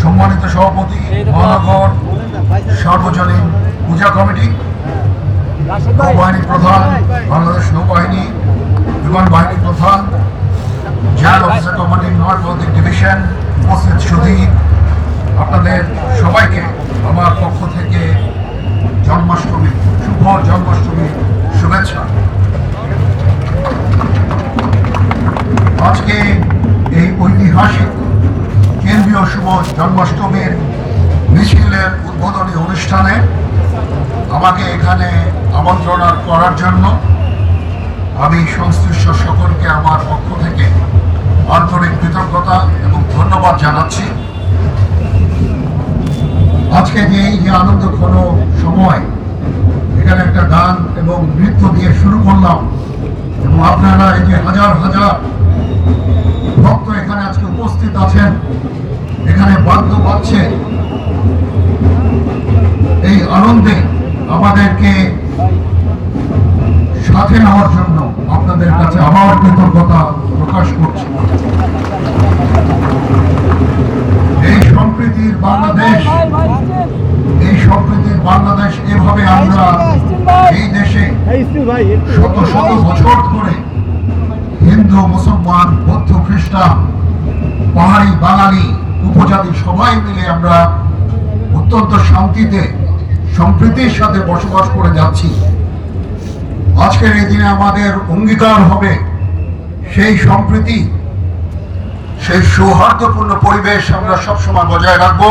সম্মানিত সভাপতি মহানগর সার্বজনীন পূজা কমিটি, নৌবাহিনী প্রধান, বাংলাদেশ নৌবাহিনী, বিমান বাহিনী প্রধান, জেনারেল অফিসার কমান্ডিং নৌবাহিনী ডিভিশন, উপস্থিত সুধী, আপনাদের সবাইকে আমার পক্ষ থেকে জন্মাষ্টমী, শুভ জন্মাষ্টমী শুভেচ্ছা। আজকে এই ঐতিহাসিক কেন্দ্রীয় শুভ জন্মাষ্টমীর মিছিলের উদ্বোধনী অনুষ্ঠানে আমাকে এখানে আমন্ত্রণ করার জন্য আমি সংশ্লিষ্ট সকলকে আমার পক্ষ থেকে আন্তরিক কৃতজ্ঞতা এবং ধন্যবাদ জানাচ্ছি। আজকে যে এই যে আনন্দঘন সময়, এখানে একটা গান এবং নৃত্য দিয়ে শুরু করলাম এবং আপনারা এই যে হাজার হাজার ভক্ত এখানে আজকে উপস্থিত আছেন, এখানে বাদ্য বাজছে, এই আনন্দে আমাদেরকে সাথে নেওয়ার জন্য আপনাদের কাছে আবার কৃতজ্ঞতা প্রকাশ করছি। এই সম্প্রীতির বাংলাদেশ, এই সম্প্রীতির বাংলাদেশ, এভাবে আমরা এই দেশে শত শত বছর ধরে হিন্দু, মুসলমান, বৌদ্ধ, খ্রিস্টান, পাহাড়ি, বাঙালি, উপজাতি সবাই মিলে আমরা অত্যন্ত শান্তিতে সম্প্রীতির সাথে বসবাস করে যাচ্ছি। আজকের এই দিনে আমাদের অঙ্গীকার হবে সেই সম্প্রীতি, সেই সৌহার্দ্যপূর্ণ পরিবেশ আমরা সবসময় বজায় রাখবো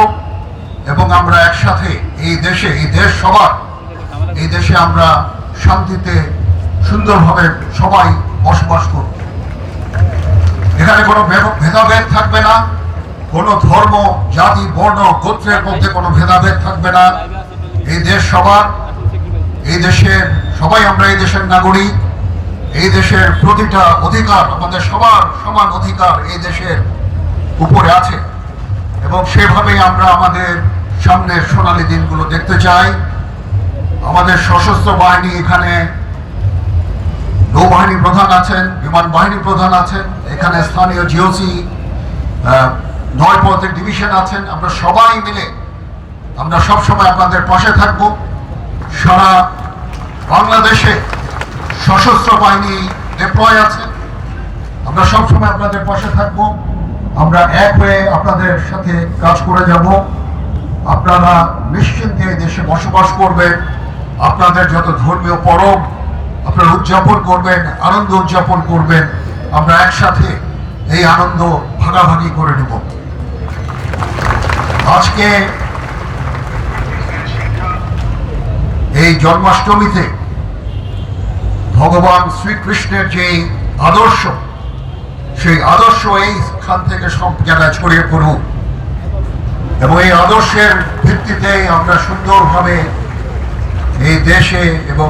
এবং আমরা একসাথে এই দেশে, এই দেশ সবার, এই দেশে আমরা শান্তিতে সুন্দরভাবে সবাই বসবাস করব। এখানে কোনো ভেদাভেদ থাকবে না, কোনো ধর্ম, জাতি, বর্ণ, গোত্রের মধ্যে কোনো ভেদাভেদ থাকবে না। এই দেশ সবার, এই দেশের সবাই আমরা এই দেশের নাগরিক, এই দেশের প্রতিটা অধিকার, আমাদের সবার সমান অধিকার এই দেশের উপরে আছে এবং সেভাবেই আমরা আমাদের সামনের সোনালী দিনগুলো দেখতে চাই। আমাদের সশস্ত্র বাহিনী, এখানে নৌবাহিনী প্রধান আছেন, বিমান বাহিনী প্রধান আছেন, এখানে স্থানীয় জিওসি 9 পদের ডিভিশন আছেন। আমরা সবাই মিলে আমরা সবসময় আপনাদের পাশে থাকব। সারা বাংলাদেশে সশস্ত্র বাহিনী ডিপ্লয় আছে, আমরা সবসময় আপনাদের পাশে থাকব। আমরা এক হয়ে আপনাদের সাথে কাজ করে যাব। আপনারা নিশ্চিন্তে এই দেশে বসবাস করবেন। আপনাদের যত ধর্মীয় পরব আপনারা উদযাপন করবেন, আনন্দ উদযাপন করবেন। আমরা একসাথে এই আনন্দ ভাগাভাগি করে নেব। আজকে এই জন্মাষ্টমীতে ভগবান শ্রীকৃষ্ণের যে আদর্শ, সেই আদর্শ এইখান থেকে সব জায়গায় ছড়িয়ে পড়ুক এবং এই আদর্শের ভিত্তিতে আমরা সুন্দরভাবে এই দেশে এবং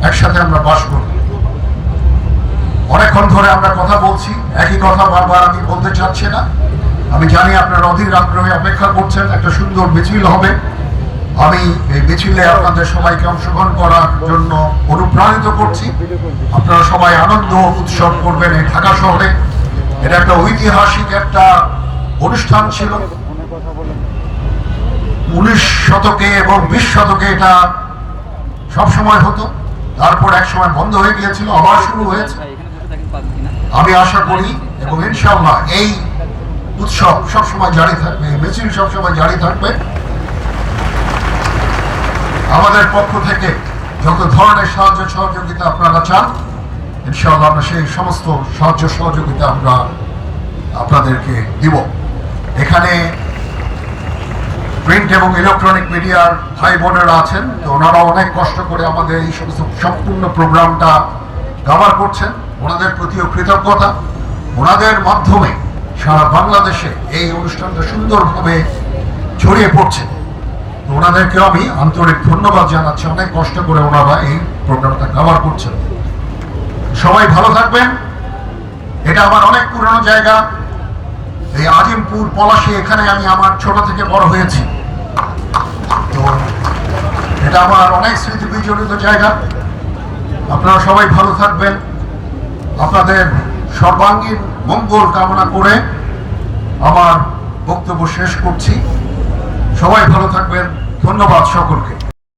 একসাথে আমরা বাস করব। অনেকক্ষণ ধরে আমরা কথা বলছি, একই কথা বারবার আমি বলতে চাচ্ছি না। আমি জানি আপনারা অধীর আগ্রহে অপেক্ষা করছেন, একটা সুন্দর মিছিল হবে। আমি এই মিছিলে আপনাদের সবাইকে অংশগ্রহণ করার জন্য অনুপ্রাণিত করছি। আপনারা সবাই আনন্দ উৎসব করবেন এই ঢাকা শহরে। এটা একটা ঐতিহাসিক একটা অনুষ্ঠান ছিল। 19 শতকে এবং 20 শতকে এটা সবসময় হতো, তারপর এক সময় বন্ধ হয়ে গিয়েছিল, আবার শুরু হয়েছে। আমি আশা করি এবং ইনশাআল্লাহ এই উৎসব সবসময় জারি থাকবে, এই মিছিল সবসময় জারি থাকবে। আমাদের পক্ষ থেকে যত ধরনের সাহায্য সহযোগিতা আপনারা চান, ইনশাআল্লাহ আমরা সেই সমস্ত সাহায্য সহযোগিতা আমরা আপনাদেরকে দিব। এখানে প্রিন্ট এবং ইলেকট্রনিক মিডিয়ার ভাই বোনেরা আছেন, তো ওনারা অনেক কষ্ট করে আমাদের এই সমস্ত সম্পূর্ণ প্রোগ্রামটা কভার করছেন। ওনাদের প্রতিও কৃতজ্ঞতা। ওনাদের মাধ্যমে সারা বাংলাদেশে এই অনুষ্ঠানটা সুন্দরভাবে ছড়িয়ে পড়ছে। তো ওনাদেরকেও আমি আন্তরিক ধন্যবাদ জানাচ্ছি। অনেক কষ্ট করে ওনারা এই প্রোগ্রামটা কভার করছেন। সবাই ভালো থাকবেন। এটা আমার অনেক পুরনো জায়গা, এই আজিমপুর পলাশী, এখানে আমি আমার ছোট থেকে বড় হয়েছি। তো এটা আমার অনেক স্মৃতি বিজড়িত জায়গা। আপনারা সবাই ভালো থাকবেন। আপনাদের সর্বাঙ্গীন মঙ্গল কামনা করে আমার বক্তব্য শেষ করছি। সবাই ভালো থাকবেন। ধন্যবাদ সকলকে।